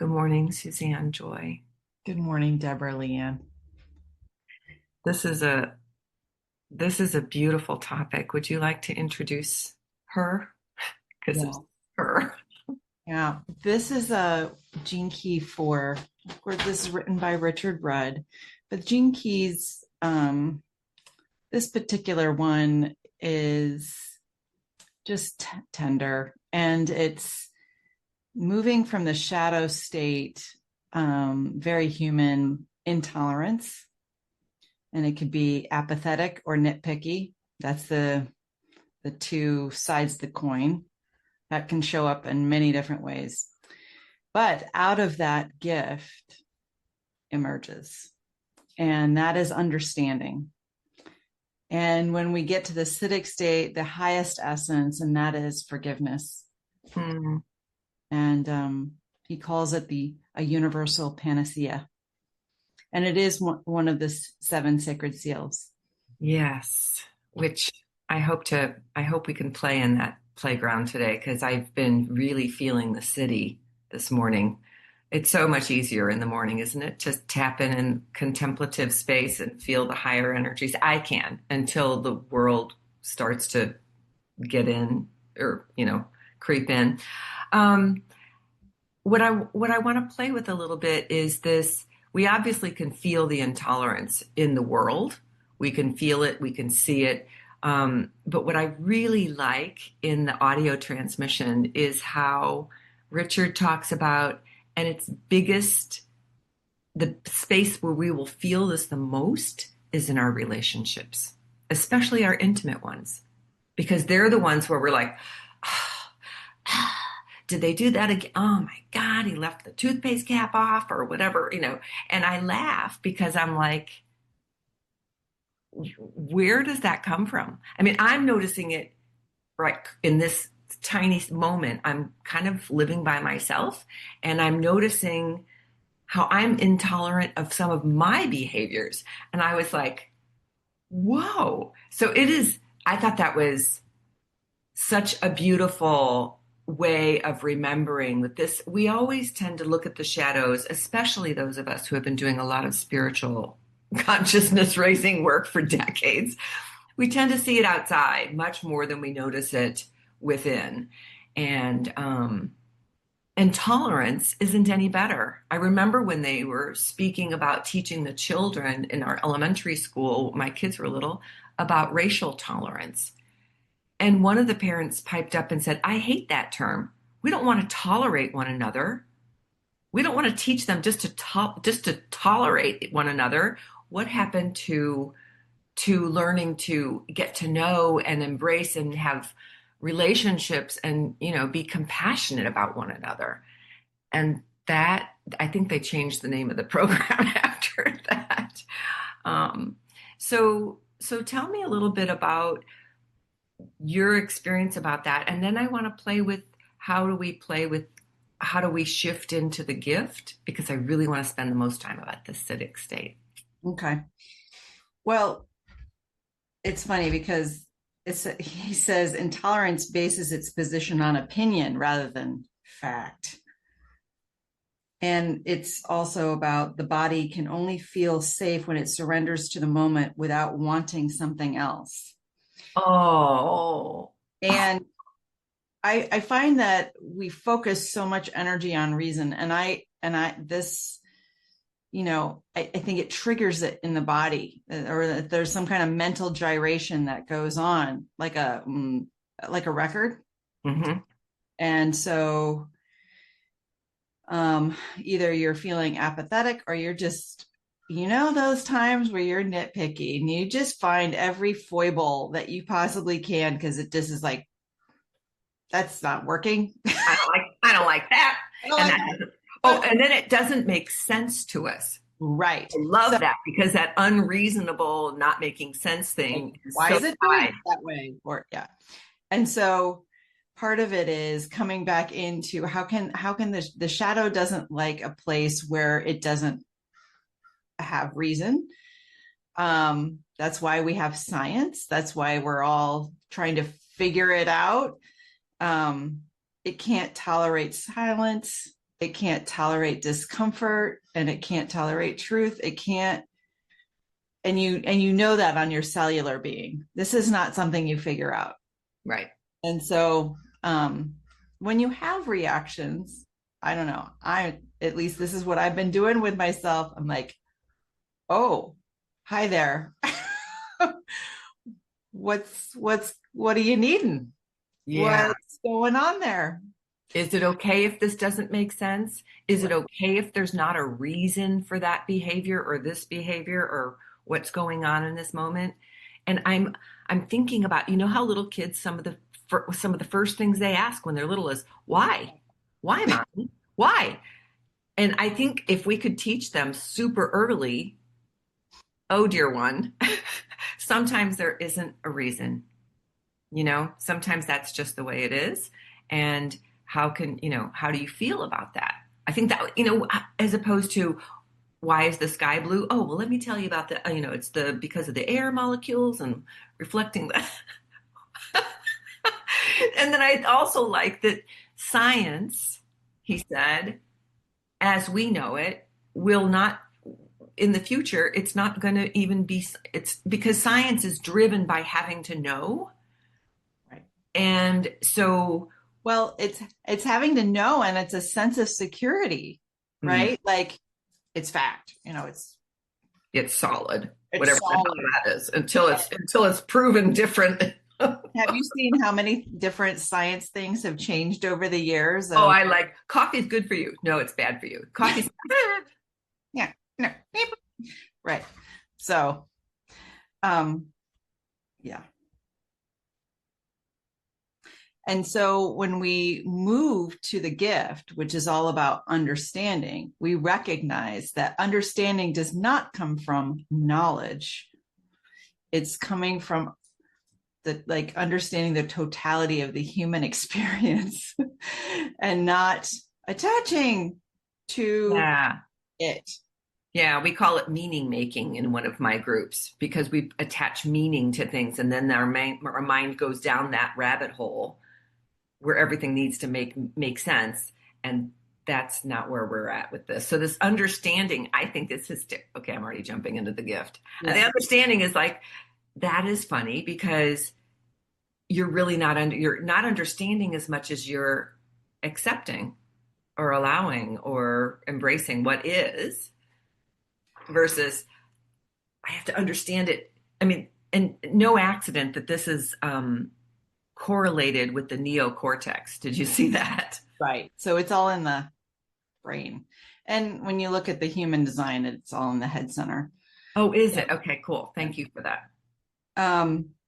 Good morning, Suzanne Joy. Good morning, Deborah, LeeAnn. This is a this is a beautiful topic. Would you like to introduce her? Because it's Yeah. her. Yeah, this is a Gene Key for, of course, this is written by Richard Rudd, but Gene Keys, this particular one is just tender, and it's moving from the shadow state, very human intolerance, and it could be apathetic or nitpicky. That's the two sides of the coin. That can show up in many different ways. But out of that gift emerges, and that is understanding. And when we get to the acidic state, the highest essence, and that is forgiveness. Hmm. And he calls it a universal panacea. And it is one of the seven sacred seals. Yes, which I hope we can play in that playground today because I've been really feeling the city this morning. It's so much easier in the morning, isn't it? Just tap in contemplative space and feel the higher energies. I can until the world starts to get in or, creep in. Um, what I want to play with a little bit is this. We obviously can feel the intolerance in the world. We can feel it, we can see it. But what I really like in the audio transmission is how Richard talks about, and its biggest, the space where we will feel this the most is in our relationships, especially our intimate ones, because they're the ones where we're like, did they do that again? Oh my God, he left the toothpaste cap off or whatever. And I laugh because I'm like, where does that come from? I mean, I'm noticing it right in this tiny moment. I'm kind of living by myself and I'm noticing how I'm intolerant of some of my behaviors. And I was like, whoa. So I thought that was such a beautiful way of remembering that we always tend to look at the shadows, especially those of us who have been doing a lot of spiritual consciousness raising work for decades. We tend to see it outside much more than we notice it within. And tolerance isn't any better. I remember when they were speaking about teaching the children in our elementary school, my kids were little, about racial tolerance. And one of the parents piped up and said, I hate that term. We don't want to tolerate one another. We don't want to teach them just to tolerate one another. What happened to learning to get to know and embrace and have relationships and be compassionate about one another? And that, I think they changed the name of the program after that. Um, so tell me a little bit about your experience about that. And then I want to play with how do we shift into the gift? Because I really want to spend the most time about the acidic state. Okay. Well, it's funny because he says intolerance bases its position on opinion rather than fact. And it's also about the body can only feel safe when it surrenders to the moment without wanting something else. Oh, And I find that we focus so much energy on reason, and this, I think it triggers it in the body, or that there's some kind of mental gyration that goes on, like a record. hmm. And so, either you're feeling apathetic or you're just, those times where you're nitpicky and you just find every foible that you possibly can because it just is like, that's not working. I don't like that. I don't And like that that. doesn't, oh, But and then it doesn't make sense to us. right. I So love that because that unreasonable, not making sense like, thing is why so is it doing high. it that way? Or yeah. And so part of it is coming back into how can the shadow doesn't like a place where it doesn't have reason. That's why we have science. That's why we're all trying to figure it out. Um, it can't tolerate silence. it can't tolerate discomfort, and it can't tolerate truth. It can't, and you know that on your cellular being. This is not something you figure out. Right. And so when you have reactions, I don't know. I At least this is what I've been doing with myself. I'm like, oh, hi there. What are you needing? Yeah. What's going on there? Is it okay if this doesn't make sense? Is it Right. okay if there's not a reason for that behavior or this behavior or what's going on in this moment? And I'm thinking about, you know how little kids some of the first things they ask when they're little is why? Why, mommy? Why? And I think if we could teach them super early, oh dear one, sometimes there isn't a reason. Sometimes that's just the way it is. And how do you feel about that? I think that, as opposed to why is the sky blue? Oh, well, let me tell you about it's because of the air molecules and reflecting that. And then I also like that science, he said, as we know it, will not, in the future, it's not going to even be, it's because science is driven by having to know. Right. And so, Well, it's having to know, and it's a sense of security, mm, right? Like it's fact, it's solid, it's whatever the solid. hell that is, until it's proven different. Have you seen how many different science things have changed over the years Oh, of I like coffee's good for you. No, it's bad for you. Coffee's yeah, no, right. So, um, yeah. And so when we move to the gift, which is all about understanding, we recognize that understanding does not come from knowledge. It's coming from the like understanding the totality of the human experience and not attaching to yeah. it. Yeah, we call it meaning making in one of my groups because we attach meaning to things and then our mind goes down that rabbit hole where everything needs to make sense. And that's not where we're at with this. So this understanding, I think this is okay, I'm already jumping into the gift. And the Yeah. understanding is like that is funny because you're not understanding as much as you're accepting or allowing or embracing what is versus I have to understand it. I mean, and no accident that this is correlated with the neocortex. Did you see that? Right. So it's all in the brain. And when you look at the human design, it's all in the head center. Oh, is Yeah. it? Okay, cool. Thank you for that.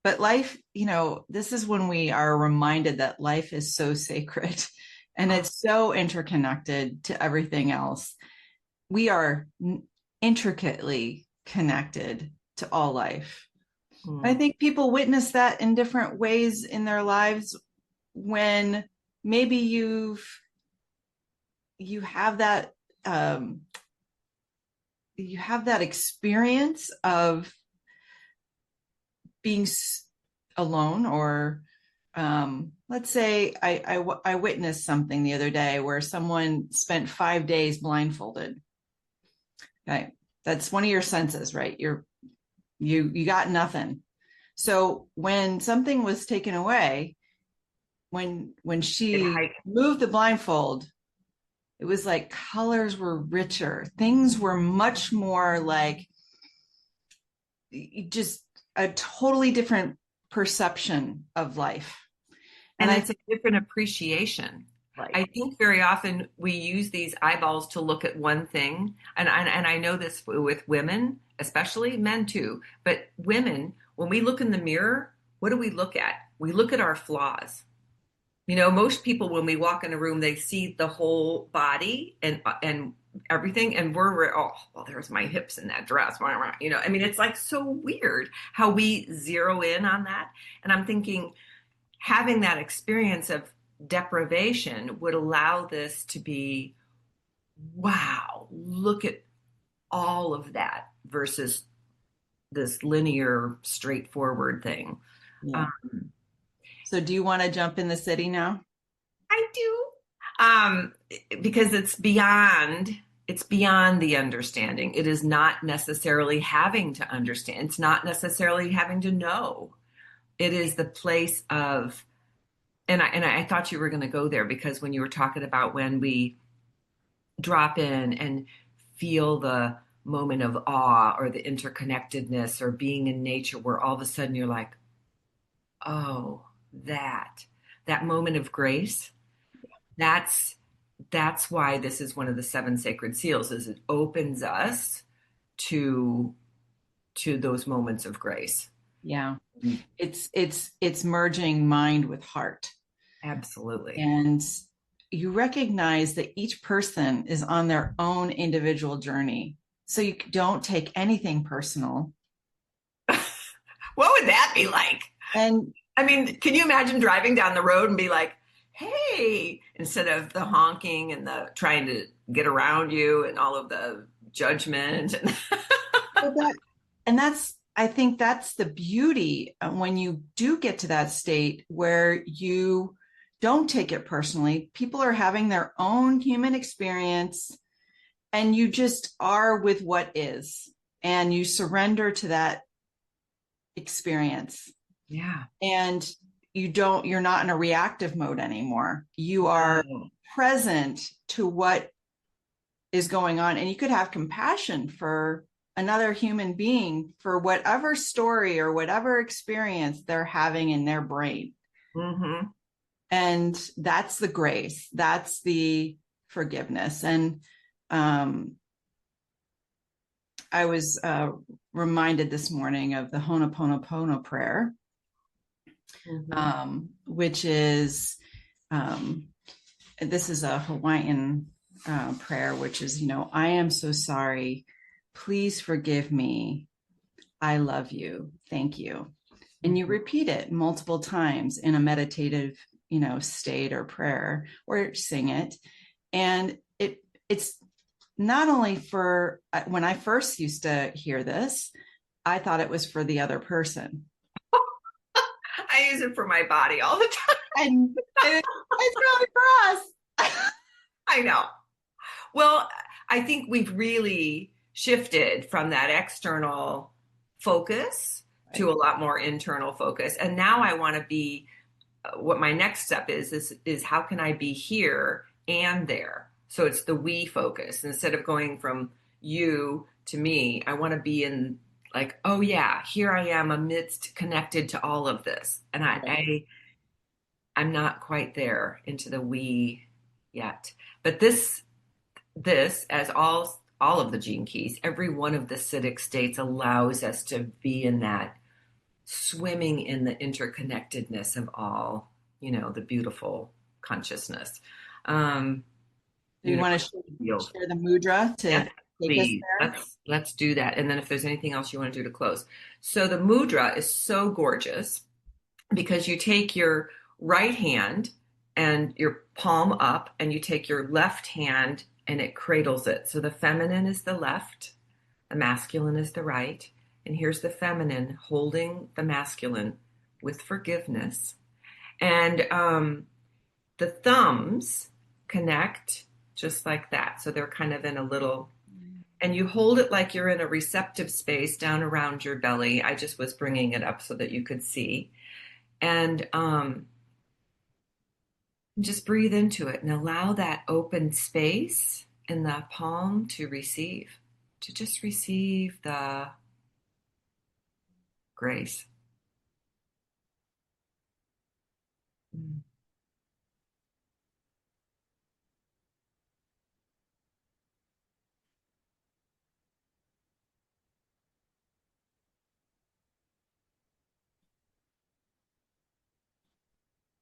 But life, this is when we are reminded that life is so sacred and it's so interconnected to everything else. We are intricately connected to all life. I Hmm. think people witness that in different ways in their lives when maybe you have that um, you have that experience of being alone or let's say I witnessed something the other day where someone spent 5 days blindfolded. Okay, that's one of your senses, right? You got nothing. So when something was taken away, when It she hike. moved the blindfold, it was like colors were richer. Things were much more like just a totally different perception of life. And And I it's a think, different appreciation. right, I think very often we use these eyeballs to look at one thing, and I know this with women, especially men too. But women, when we look in the mirror, what do we look at? We look at our flaws. Most people when we walk in a room, they see the whole body and everything, and we're oh, well, there's my hips in that dress. I mean, it's like so weird how we zero in on that. And I'm thinking having that experience of deprivation would allow this to be, wow, look at all of that versus this linear, straightforward thing. yeah. Um, So do you want to jump in the city now? I do. because it's beyond the understanding. It is not necessarily having to understand. It's not necessarily having to know. It is the place of, and I thought you were going to go there because when you were talking about when we drop in and feel the moment of awe or the interconnectedness or being in nature where all of a sudden you're like, oh, that moment of grace, that's that's why this is one of the seven sacred seals, is it opens us to those moments of grace. Yeah. It's merging mind with heart. Absolutely. And you recognize that each person is on their own individual journey. So you don't take anything personal. What would that be like? And I mean, can you imagine driving down the road and be like, hey, instead of the honking and the trying to get around you and all of the judgment and well, that's I think that's the beauty when you do get to that state where you don't take it personally. People are having their own human experience and you just are with what is and you surrender to that experience. yeah. And you're not in a reactive mode anymore. You are Oh. present to what is going on and you could have compassion for another human being for whatever story or whatever experience they're having in their brain. Mm-hmm. And that's the grace, that's the forgiveness. And I was reminded this morning of the Ho'oponopono prayer, Mm-hmm. which is this is a Hawaiian prayer, which is, I am so sorry. Please forgive me. I love you. Thank you. And you repeat it multiple times in a meditative, state or prayer, or sing it. And it's not only for when I first used to hear this, I thought it was for the other person. I use it for my body all the time. And it's really for us. I know. Well, I think we've really shifted from that external focus to a Right. lot more internal focus. And now I want to be what my next step is how can I be here and there? So it's the we focus. Instead of going from you to me, I want to be in like, oh yeah, here I am amidst connected to all of this. And Right. I'm not quite there into the we yet. But this as all of the gene keys, every one of the acidic states allows us to be in that swimming in the interconnectedness of all, the beautiful consciousness. Um, Do you want to universal field. share the mudra to Yes, take us please. there? Let's do that. And then if there's anything else you want to do to close. So the mudra is so gorgeous because you take your right hand and your palm up and you take your left hand and it cradles it. So the feminine is the left, the masculine is the right. And here's the feminine holding the masculine with forgiveness. And the thumbs connect just like that. So they're kind of in a little, and you hold it like you're in a receptive space down around your belly. I just was bringing it up so that you could see. And just breathe into it and allow that open space in the palm to receive, to just receive the grace. Mm.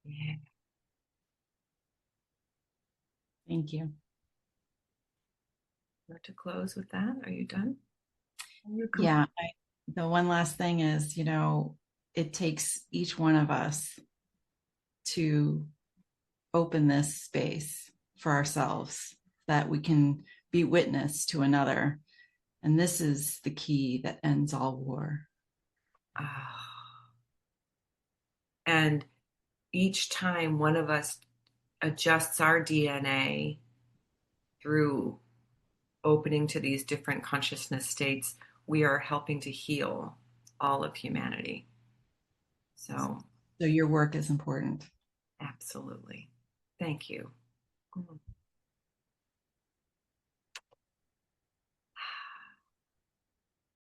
Yeah. Thank you. Want to close with that? Are you done? You're complete. Yeah. The one last thing is, it takes each one of us to open this space for ourselves that we can be witness to another. And this is the key that ends all war. Ah. And each time one of us adjusts our DNA through opening to these different consciousness states, we are helping to heal all of humanity. So, So your work is important. absolutely. Thank you.